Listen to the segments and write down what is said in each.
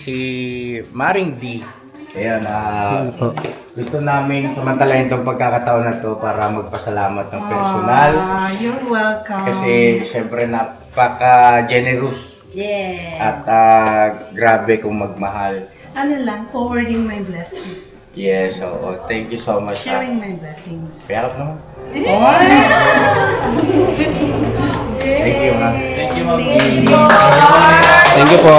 Si Maring D. Ayan, gusto namin samantalahin itong pagkakataon na to para magpasalamat ng personal. You're welcome. Kasi syempre napaka-generous Yeah. at grabe kung magmahal. Ano lang, forwarding my blessings. Yes, so thank you so much. Sharing my blessings. Kaya naman. Thank Thank you, ma'am. Thank you, ma'am. Thank you po.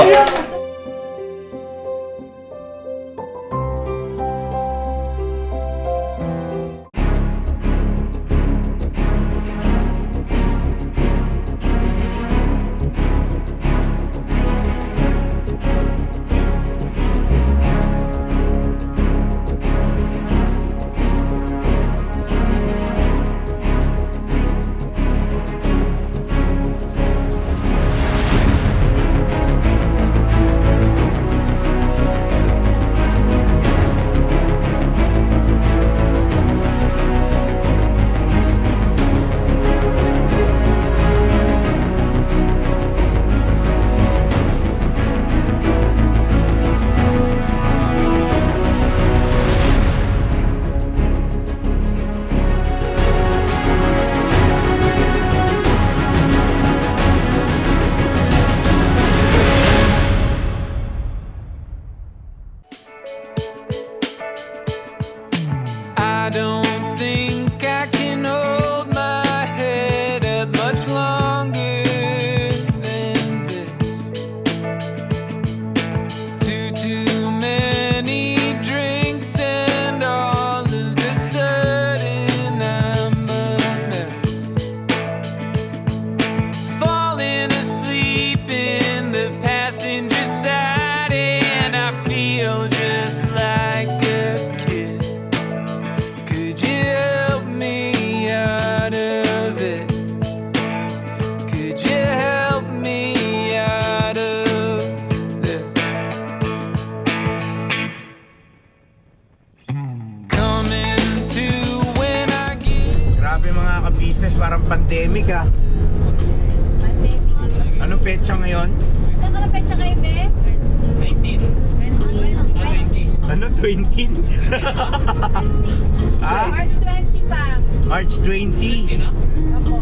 I don't think I can hold my head up much longer than this. Too many drinks and all of a sudden I'm a mess. Falling asleep in the passenger side and I feel just like a kid. Could you help me out of it? Could you help me out of this? Coming to when I get Grabe mga ka-business, parang pandemic ah. Anong petsa ngayon? Saan ka na petsa kayo, be? 19. Ano, 20? ah? March 20 pa. March 20. Ako.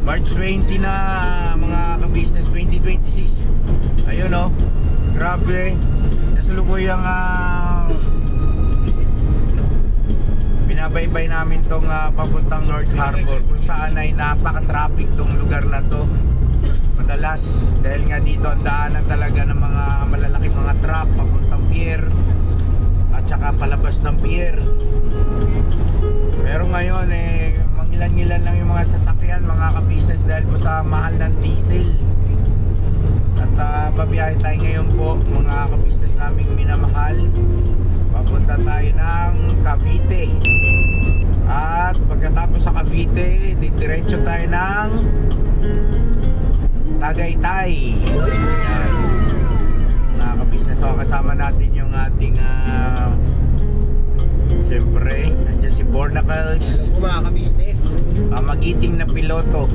March 20 na mga ka-business, 2026. Ayun oh, grabe. Nasalukuyang binabaybay namin tong papuntang North Harbor kung saan ay napaka-traffic tong lugar na to. Madalas dahil nga dito ang daanan talaga ng mga malalaking mga truck papuntang pier at saka palabas ng pier. Pero ngayon mangilan-ngilan lang yung mga sasakyan mga ka-business dahil po sa mahal ng diesel. At babiyahe tayo ngayon po mga ka-business naming minamahal. Papunta tayo ng Cavite. At pagkatapos sa Cavite, didiretso tayo ng Tagaytay. Yan. Mga ka-business, so kasama natin yung ating siyempre, andyan si Bornacles, Mga ka-business. magiting na piloto.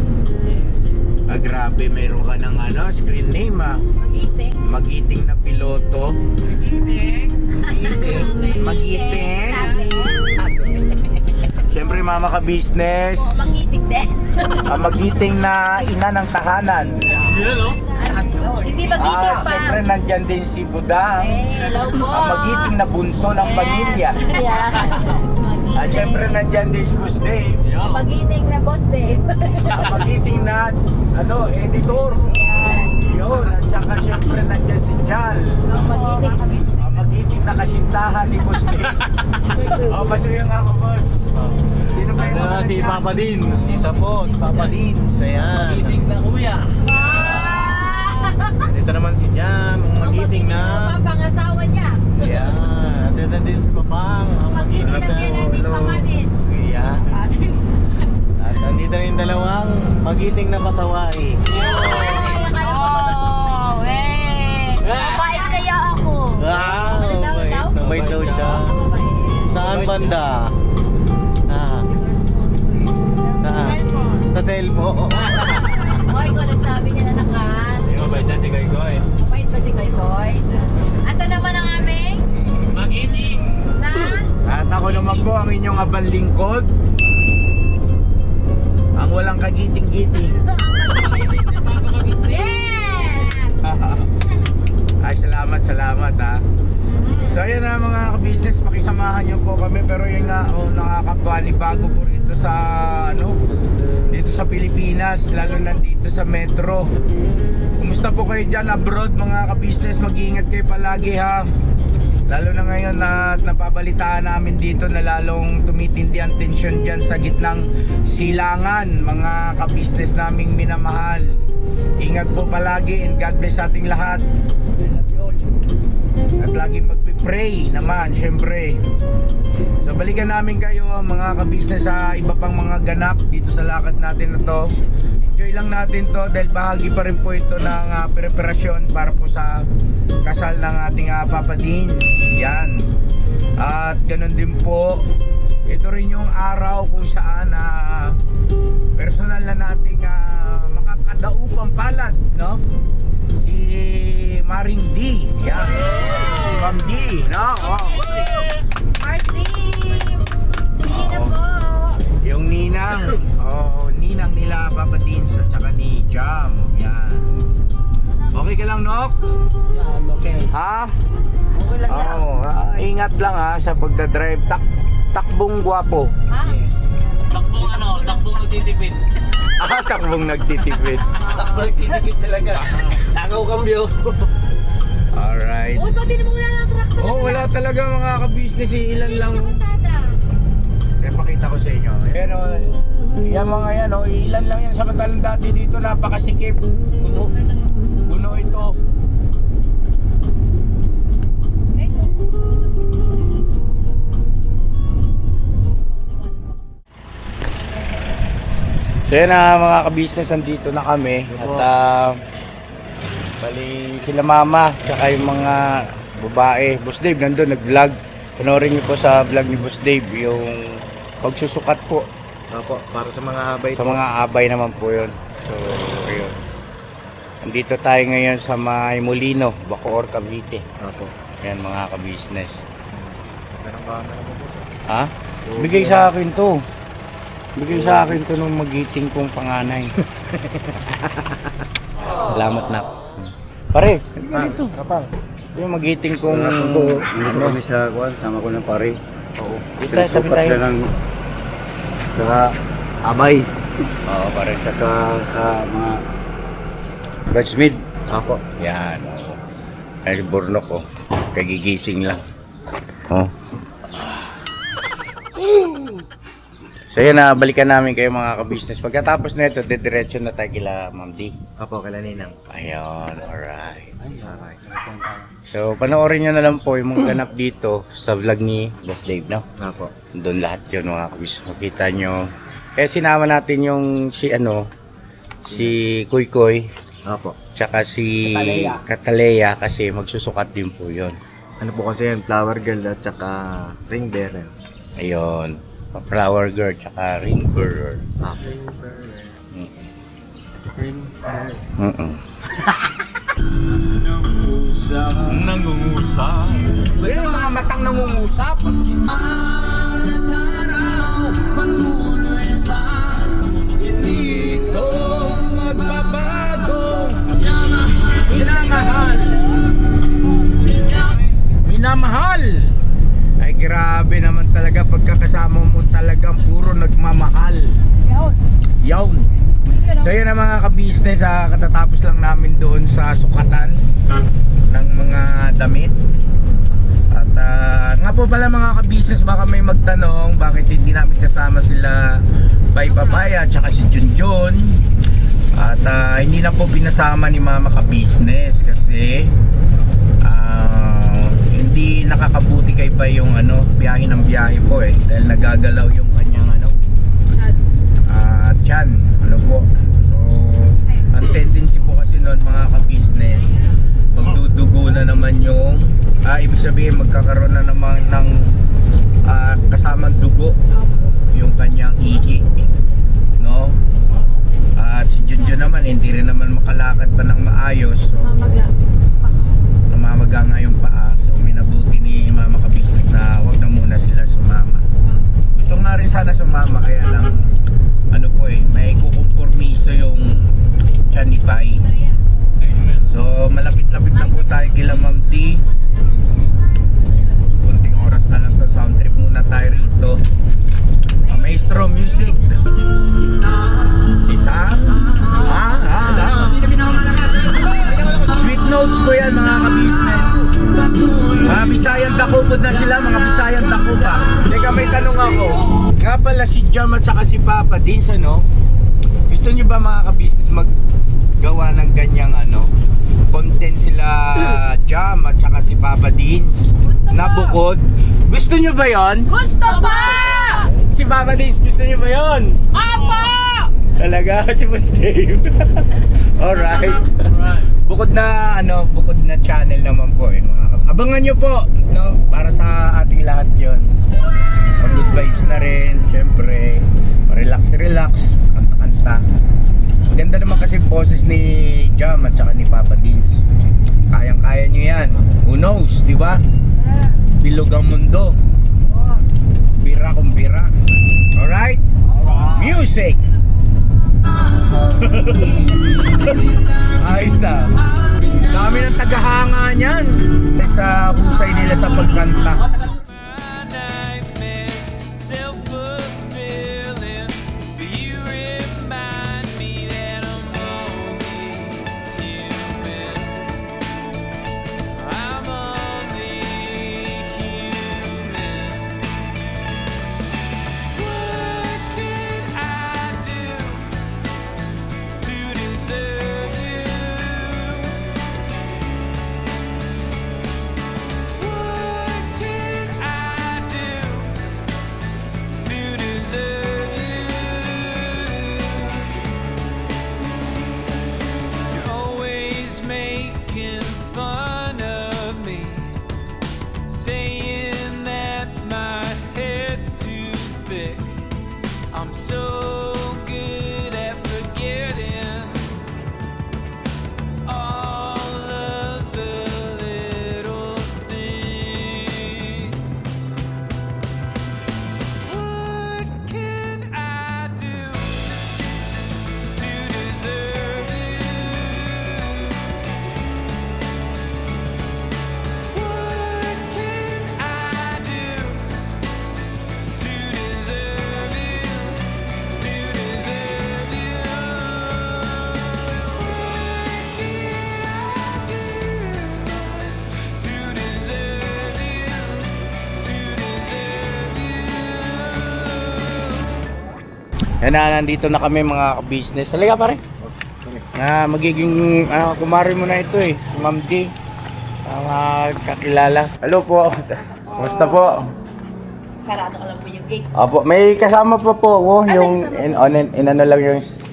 Grabe, mayroon ka ng screen name Magiting. Magiting na piloto. Magiting. Siyempre mama ka-business, Magiting din. magiting na ina ng tahanan. Yan, no? Hindi magiting pa. Siyempre nandyan din si Budang, Hello po. magiting na bunso ng pamilya. Yeah. At siyempre nandyan din si Boss Dave, Yan. Magiting na boss, Dave. magiting na editor. Yun, at saka siyempre nandyan si Jal, Magiting. magiting na kasintahan ni Boss Dave. Masuyo nga ako, boss. Sino ba yung Si Papa Dins. Ito po, si Papa Dins. Ayan. Meeting na kuya. Ito naman si Jam, ang magiting na. Pangasawa niya. Ayan. Ito din si Papang, ang magiting na. Magiting na din pamanits. Ayan. At nandito rin dalawang magiting na pasaway. Oh, Mabait kaya ako. Wow, mabait daw siya. Saan banda? Sa cellphone. Sa cellphone. Oh, ikaw nagsabi niya na nakan. Hindi mo ba dyan si Goy Goy? Mabait ba ba si Koy Koy? Ato naman ang aming Magiting. na At ako naman po ang inyong abang lingkod. Ang walang kagiting-giting. yes! Ay, salamat ha. So ayan na mga ka-business, pakisamahan nyo po kami. Pero yun nga, nakakapanibago po rito sa dito sa Pilipinas, lalo na dito sa metro. Kumusta po kayo dyan abroad mga ka-business? Mag-iingat kayo palagi ha. Lalo na ngayon na napabalitaan namin dito na lalong tumitindi ang tensyon dyan sa gitnang silangan, mga ka-business naming minamahal. Ingat po palagi and God bless ating lahat. At lagi magpipray naman, syempre. So balikan namin kayo mga ka-business sa iba pang mga ganap dito sa lakad natin na to. Enjoy lang natin to dahil bahagi pa rin po ito ng preparasyon para po sa kasal ng ating Papa Dins. Yan. At ganun din po, ito rin yung araw kung saan personal na nating makakadaupang palad, no? Si Maring D. Yan. Si Ma'am D, no? Oh. Marcy! Sige na po! Yung ninang, ninang nila Papa Dins at saka ni Jam. Yan. Okay ka lang, Nok? Yan, okay. Ha? Okay lang yan. Ingat lang sa pagdadrive. Takbong gwapo. Ah, Takbong nagtitipid. Takbong nagtitipid. Takbong nagtitipid talaga. Takaw kambyo. Alright. oh, pati naman wala ng truck talaga. Wala talaga mga ka-business. Ilan lang. Sa kasada. Pakita ko sa inyo. Ayan yan mga yan ilan lang yan. Samantalang dati dito napakasikip. Puno ito. So yan mga ka-business, nandito na kami. At bali sila mama tsaka yung mga babae. Boss Dave nandun nag-vlog. Panoorin niyo po sa vlog ni Boss Dave yung pagsusukat po. Opo, para sa mga habay. Sa mga abay naman po yun. So ayun. Nandito tayo ngayon sa May Molino, Bacoor, Cavite. Opo. Yan mga ka-business. Ganang ba na naman po sa? Ha? Bigay sa akin to. Bigay sa akin to nung magiting kong panganay. Salamat na. Pare, halika dito. Kapal. Yung magiting kong Dito kami sa kuan, sama ko ng pare. Oo. Dito Sila tayo, tabi sukat tayo. sila ng sa abay, Oo, pare. saka sa mga bridesmaid. Ako. Yan. Oo. Ay, burnok ko. Kagigising lang. Oh. So yun balikan namin kayo mga ka-business. Pagkatapos na ito, dediretso na tayo kila Ma'am D. Opo, kailan ninang. Ayun, alright. Saray. So panoorin nyo na lang po yung mga ganap dito sa vlog ni Boss Dave, no? Opo. Doon lahat yun mga ka-business. Makita nyo. Kaya sinama natin yung si Koy Koy. Opo. Tsaka si Cataleya. Cataleya kasi magsusukat din po yun. Ano po kasi yan, flower girl at saka ring bearer. Ayun. Flower girl tsaka ring bearer. Ring bearer. Ring bearer. Nangungusap. Ayun yung mga matang nangungusap. Hindi ito magbabago. Minamahal. Minamahal. Ay grabe naman talaga pagkakasama mo talagang puro nagmamahal. Yawn. So yun ang mga ka-business, katatapos lang namin doon sa sukatan ng mga damit. At nga po pala mga ka-business, baka may magtanong bakit hindi namin kasama sila Bay at saka si Junjun. At hindi na po pinasama ni Mama ka-business kasi hindi nakakabuti kay Bay yung biyahe ng biyahe po dahil nagagalaw yung kanyang tiyan. Po. So, ang tendency po kasi noon mga ka-business, magdudugo na naman yung ibig sabihin magkakaroon na naman ng kasamang dugo yung kanyang ihi, no? At si Junjun naman hindi rin naman makalakad pa ng maayos. So, Tumamaga nga yung paa. So minabuti ni Mama Ka-Business na wag na muna sila sumama. Gusto nga rin sana sumama, kaya lang ano po may kukumpormiso yung tiyan ni Pai. So malapit-lapit na po tayo kila Ma'am T. Konting oras na lang to, sound trip muna tayo rito. Maestro Music. Isa. Sweet notes po yan mga ka-business. Mga Bisayang dakupod na sila, mga Bisayang dakupa. Teka, may tanong ako. Nga pala si Jam at saka si Papa Dins, ano? Gusto nyo ba mga ka-business maggawa ng ganyang content sila Jam at saka si Papa Dins na bukod? Gusto nyo ba yon? Gusto pa! Si Papa Dins, gusto nyo ba yon? Apa! Talaga si Boss Dave. Alright. Bukod na channel naman po abangan nyo po, no, para sa ating lahat 'yon. Good vibes na rin, syempre. Relax, kanta-kanta. Ganda naman kasi boses ni Jam at saka ni Papa Dins. Kayang-kaya nyo yan. Who knows, di ba? Bilog ang mundo. Bira kung bira. Alright? Music! Ayos na. Dami ng tagahanga niyan sa husay nila sa pagkanta. My nightmares self-fulfilling, but you remind me that I'm only human. I'm only human. What can I do to deserve you? What can I do to deserve you? You're always making fun of me, saying that my head's too thick. I'm so good at forgetting all of the little things. What can I do to deserve you? What can I do to deserve you? To deserve you? What can I do to deserve you? To deserve you? Yan na, nandito na kami mga ka-business. Halika pare. Magiging kumari mo na ito si Ma'am D. Kakilala. Hello po. Kumusta po? Sarado ko lang po yung gate. Opo, may kasama pa po ako yung inano lang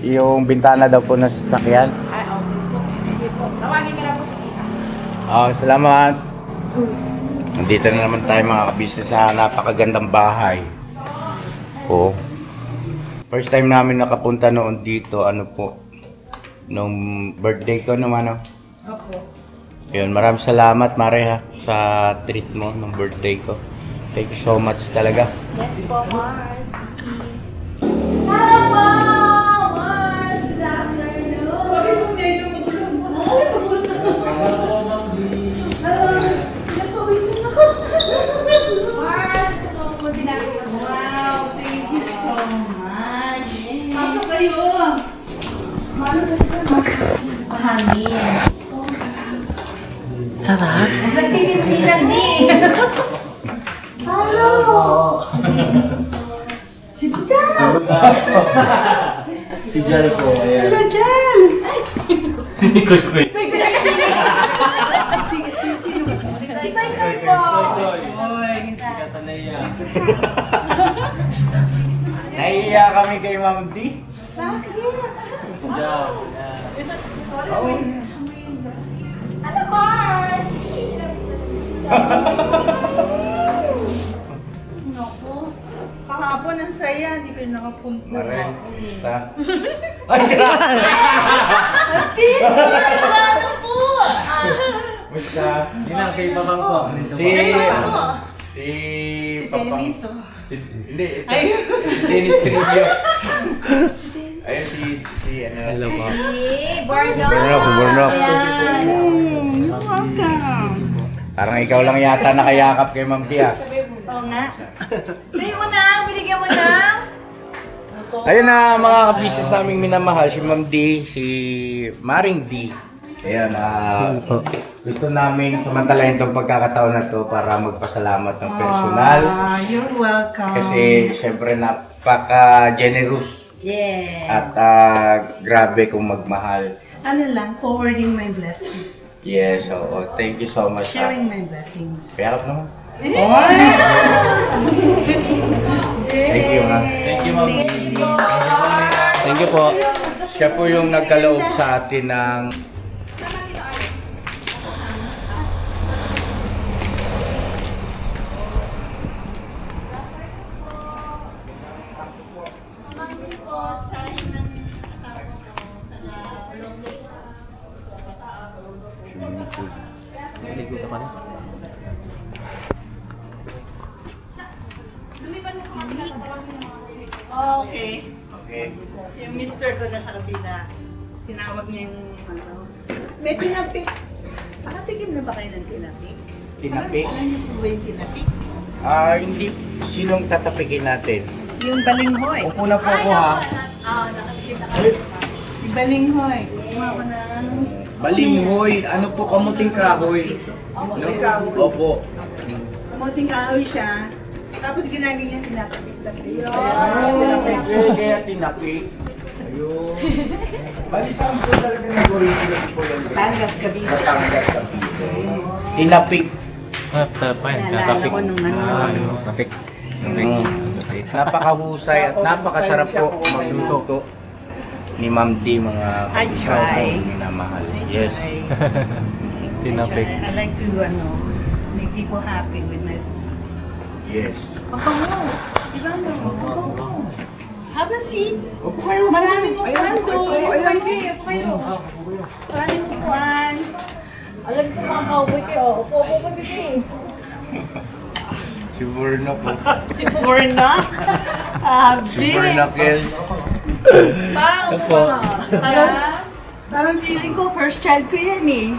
yung bintana daw po ng sasakyan. Ay, okay po. Sige po. Tawagin ka lang po sa gate. Salamat. Nandito na naman tayo mga ka-business sa napakagandang bahay. First time namin nakapunta noon dito, nung birthday ko naman. Opo. Yun, maraming salamat Mare ha, sa treat mo nung birthday ko. Thank you so much talaga. Yes po, Mars. Hello po! Mars! Good afternoon! Sorry po, medyo magulang mo. Ay, magulang na. Napawisin ako. Mars! Ito po sinabi ko. Wow, thank you so much. Pasok kayo. Mano sa Pahangin. Sarap. Mas pinipinilan din. Hello. Si Pita. Si Jal po. Hello, Jan. Si Koy Koy. Koy po. Nahiya kami kay Ma'am D. Ano, Mars? Naku. Kahapon ang saya, hindi kayo nakapunta. Mare, basta. Ay, grabe! Ano po? Basta, Sinang sa ibabang po. si Si Papang. Dennis, oh. Hindi, ito. Ay. Si Dennis Trillo. Ayun, si ano. Hello po. Burnok, si Burnok. You're welcome. Parang ikaw lang yata nakayakap kay Ma'am Tia. Oo nga. Bigyan mo na, binigyan mo na. Ayun na mga ka-business naming minamahal, si Ma'am D, si Maring D. Ayan, gusto namin samantalahin itong pagkakataon na to para magpasalamat ng personal. You're welcome. Kasi syempre napaka-generous Yeah. at grabe kung magmahal. Ano lang, forwarding my blessings. Yes, oo. Thank you so much. Sharing my blessings. Payakap naman. Thank Thank you, ha. Thank you, Ma'am. Thank you po. Siya po yung nagkaloob sa atin ng Ligo ka pala. Okay. Okay. Yung mister ko na sa kabila, tinawag niya yung ano. May tinapik. Nakatikim na ba kayo ng tinapik? Tinapik? Alam niyo po ba yung tinapik? Hindi. Sinong tatapikin natin? Yung balinghoy. Upo na po ako, ha. Nakatikim na kayo. Yung balinghoy. Kumawa na. Balinghoy, ano po, kamuting kahoy. No? Opo. Kamuting kahoy siya. Tapos ginagawin niya tinapik-tapik. Kaya tinapik. Ayun. Bali, saan po talaga nag-original po yan? Tangas Cavite. Batangas, Cavite. Tinapik. Naalala ko nung ano. Kapik. Napakahusay at napakasarap po magluto ni Ma'am D, mga I try. minamahal. Yes. Tinapik. I like to make people happy with my food. Yes. Have a seat. Opo kayo. Maraming upuan doon. Kayo. Maraming upuan. Alam ko mga cowboy kayo. Opo, bibigay. Si Burnok po. Si Borna. Si Burnok, yes. Opo. Parang feeling ko, first child ko yan eh.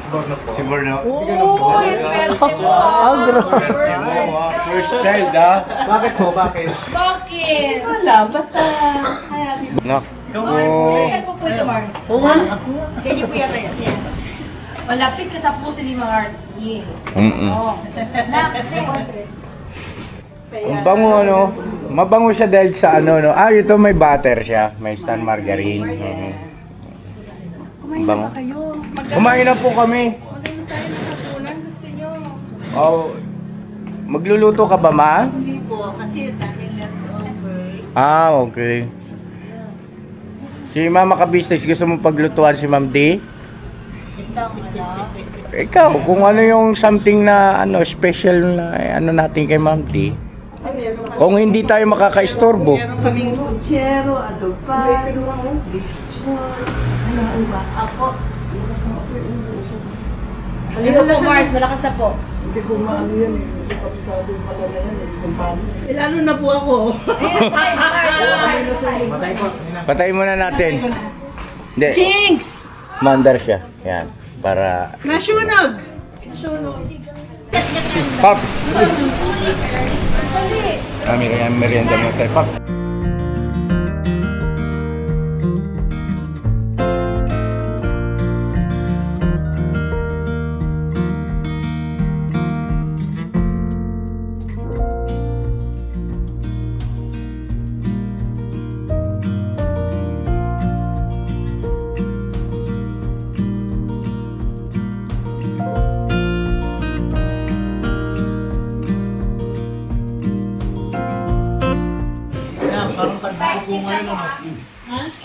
Si Burnok. Oo, swerte mo. First child, ha? Bakit po? Bakit? Bakit? Wala, basta kaya No. Saan po po ito, Mars? Sa inyo po yata yan. Malapit ka sa puso ni Mars. Yeah. Oo. Ang bango, ano? Mabango siya dahil sa ano, no? Ito may butter siya. May stand margarine. kumain na ba kayo? Kumain na po kami. Magano tayo ng hapunan, gusto nyo? Oh, magluluto ka ba, ma? Hindi po, kasi daming leftovers. Okay. Si Mama Ka-Business, gusto mo paglutuan si Ma'am D? Ikaw, kung ano yung something na special na ano natin kay Ma'am D. Kung hindi tayo makaka-istorbo. Meron kaming puchero, adobado, lechon, ano ba? Ako. Halika po, Mars. Malakas na po. Lalo na po ako. Patay muna natin. Hindi, Jinx! mandar siya. Yan, para... Nasunog! Pop! Merienda mo tayo, Pop.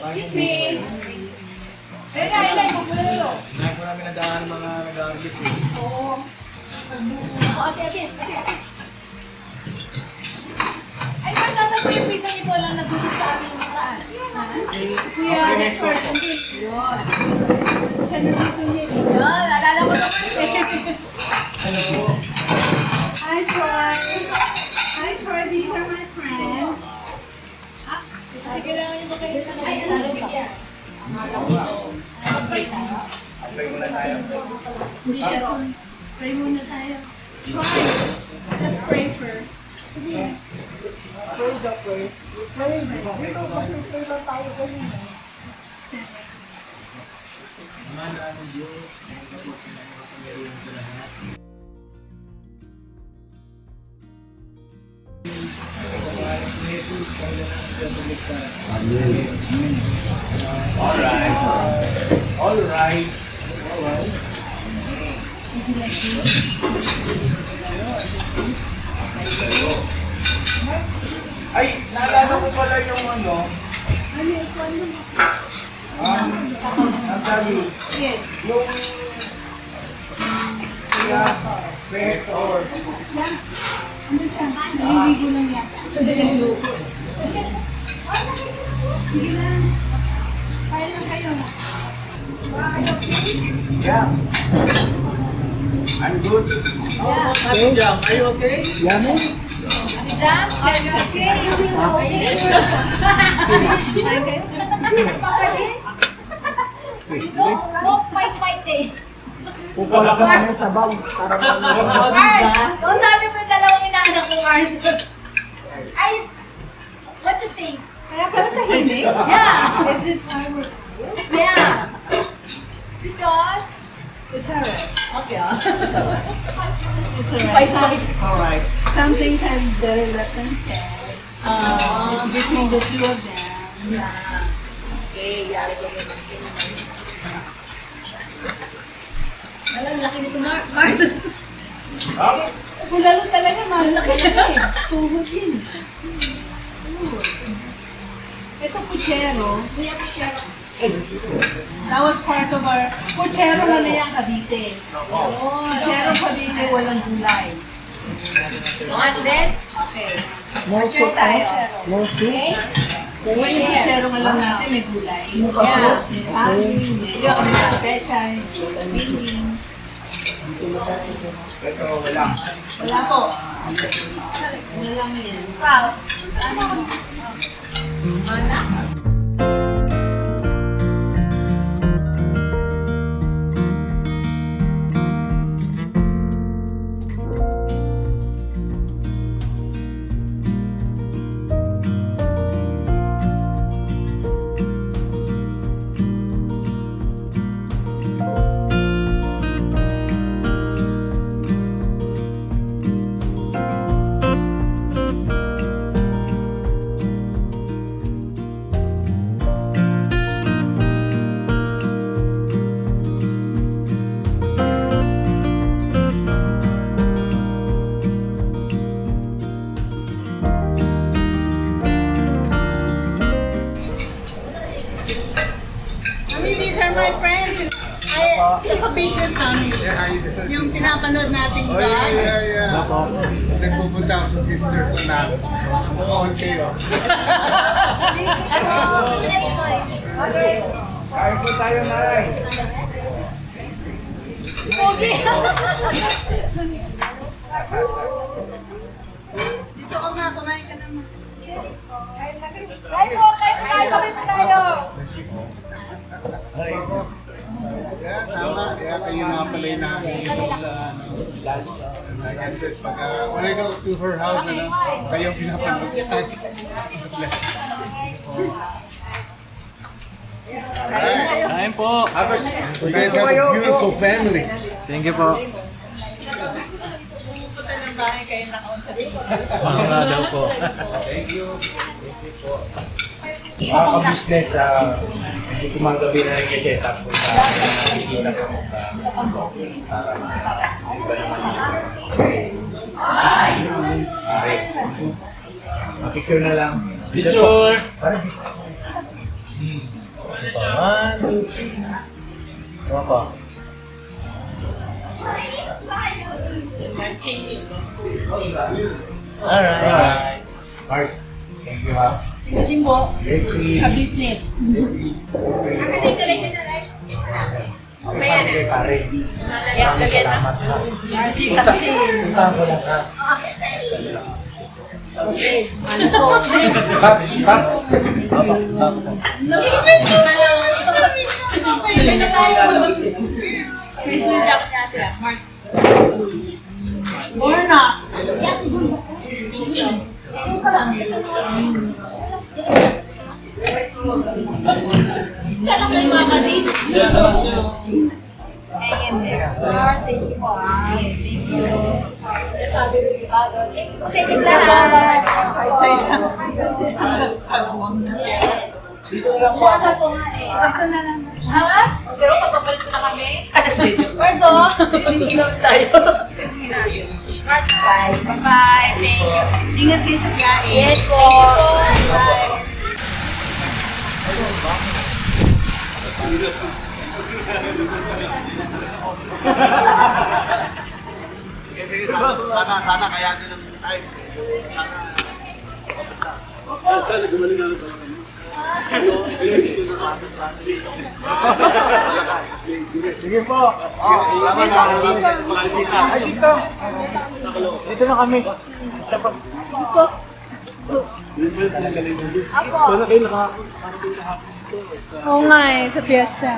Excuse me. Ilan po po nyo? Hindi ko namin nadaan mga nag-aargit eh. Ate. Ay, ba't nasa po yung pizza niyo po lang nagusap sa amin yung nataan? Kuya, short and siya nandito niya. Yan, alala ko naman siya. Hi, Troy. Hi, Troy. These are my friends. Kasi kailangan nyo ba kayo na ay, alala ko siya. Hindi siya ron. Pray muna tayo. Troy, let's pray first. All right. Ay, naalala ko pala yung ano. Ang sabi, Yes. yung kaya, pet or Ano siya? Naliligo lang yan. Sige lang. Kaya lang kayo. yeah. I'm good. Yeah. Jam, are you okay? Yummy? Jam? Are you okay? Papa Dins? No fight eh. Pupala ka namin sa bawang. Mars, kung sabi mo yung dalawang inaanak ko, Mars. Ay, what you think? Kaya pala tahimik? Yeah, Is this hard? yeah. Because, It's alright. okay It's alright. Alright. Some things have better left unsaid. It's between the two of them. Alam, laki nito, Mars. Bulalo talaga, malaki. Laki. Tuhod yun. Ito puchero. Kuya ko siya. That was part of our... Puchero na yan, Cavite. Puchero Cavite, walang gulay. You want this? Okay. Share tayo. Okay? Kung yung puchero nga lang natin, may gulay. Yeah. May saging, may pechay, binding. Ito, wala. Wala po. Wala lang yan. Wow. Ano? Mana? These are my friends. Yung ka-business kami. Yung pinapanood nating vlog. Yeah. Nagpupunta ako sa sister ko na mukhang kayo. Kain po tayo, Nay. Okay. Dito ka nga, kumain ka naman. Ay po, kayo sabay po tayo. Yeah, tama. Kaya kayo nga pala yung nakakita sa like I said, pag when I go to her house, kayo pinapanood niya. Bless you. Alright. Kain po. You guys have a beautiful family. Thank you po. Pumunta ng bahay kayo nakaon sa dito. Mga daw po. Mga ka-business, hindi ko magabi na nag-set up kung nakikita ko para iba naman yung picture na lang. Picture! One, two, three. Sama pa. Alright. Mark, thank you ha. Jimbo, Jeffrey. ka-business. Ako sabi kay pare. Maraming salamat ha. Puntahan ko lang ha. Cut. Or not. Sige lahat. Isa-isang agawang na. Asa na lang. Ha? Pero papapalit na kami. Marso. Marso, bye. Bye-bye. Thank you. Ingat kayo sa biyahe. Yes po. Bye. Sana kaya din ng time. Sige po. Ay, dito. Dito na kami. Oo nga eh, sa piyesta.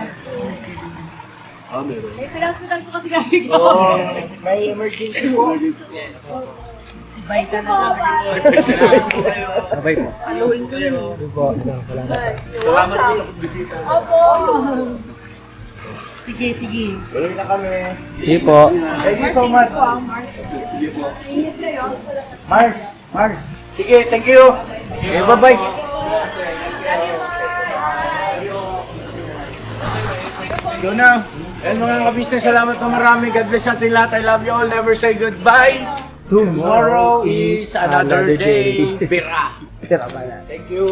May pinag-hospital po kasi kami. Oo, may emergency po. Bye talaga sa Bye po. Halloween ko yun. Salamat po sa pagbisita. Sige, sige. Tuloy na kami. Sige po. Thank you so much. Mars. Sige, thank you. Okay, bye-bye. Yun na. And mga kabisnes, salamat na marami. God bless ating lahat. I love you all. Never say goodbye. Tomorrow is another day. Pira. Pira ba na? Thank you.